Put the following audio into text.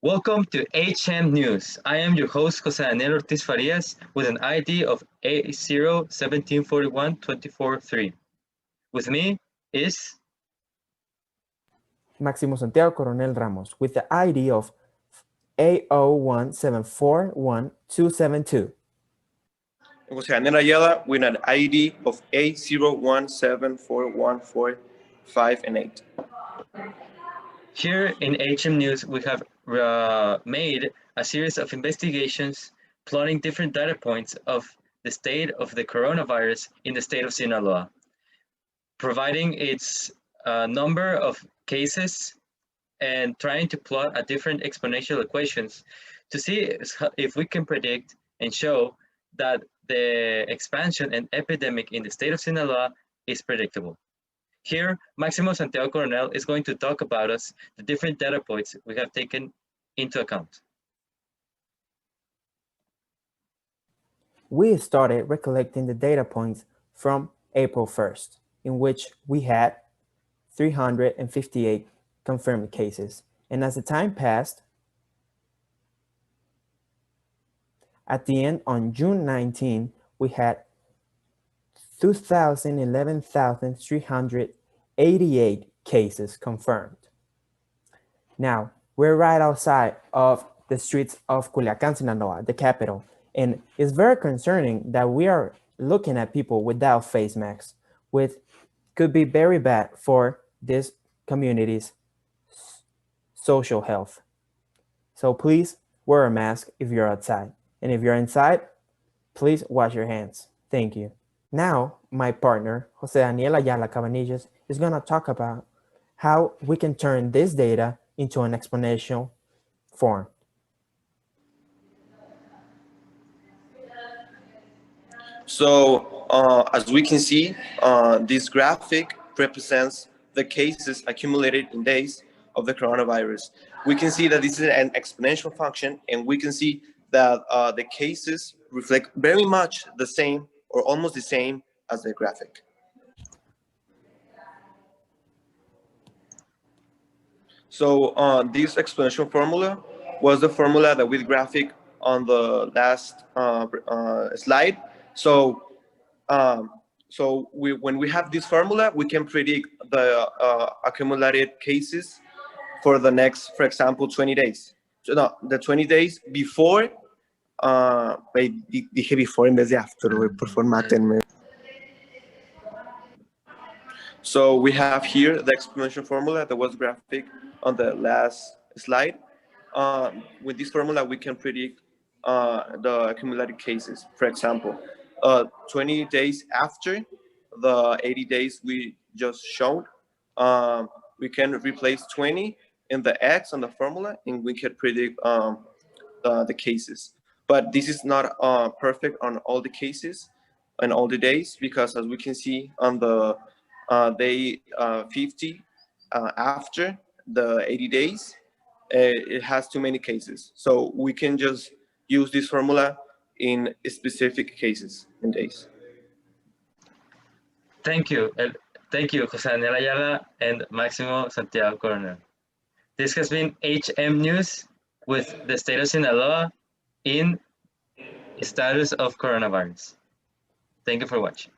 Welcome to HM News. I am your host, José Ortiz Farias, with an ID of A0-1741-24-3. With me is Maximo Santiago Coronel Ramos with the ID of A01741272. José Ayala with an ID of A017414 and 8. Here in HM News. We have made a series of investigations plotting different data points of the state of the coronavirus in the state of Sinaloa, providing its number of cases and trying to plot a different exponential equations to see if we can predict and show that the expansion and epidemic in the state of Sinaloa is predictable. Here, Maximo Santiago Coronel is going to talk about us the different data points we have taken into account. We started recollecting the data points from April 1st, in which we had 358 confirmed cases. And as the time passed, at the end on June 19, we had 11,388 cases confirmed. Now, we're right outside of the streets of Culiacán, Sinaloa, the capital, and it's very concerning that we are looking at people without face masks, which could be very bad for this community's social health. So please wear a mask if you're outside. And if you're inside, please wash your hands. Thank you. Now, my partner, José Ayala Cabanillas, is going to talk about how we can turn this data into an exponential form. So, as we can see, this graphic represents the cases accumulated in days of the coronavirus. We can see that this is an exponential function, and we can see that the cases reflect very much the same or almost the same as the graphic. So this exponential formula was the formula that we graphic on the last slide. So when we have this formula, we can predict the accumulated cases for the next, for example, 20 days. So no, the 20 days before, dije before en vez de after, por favor, mátenme. So we have here the exponential formula that was graphic on the last slide. With this formula, we can predict the accumulated cases. For example, 20 days after the 80 days we just showed, we can replace 20 in the X on the formula, and we can predict the cases. But this is not perfect on all the cases and all the days, because as we can see on the day 50 after the 80 days, it has too many cases. So we can just use this formula in specific cases and days. Thank you. Thank you, José Ayala and Maximo Santiago Coronel. This has been HM News with the state of Sinaloa in status of coronavirus. Thank you for watching.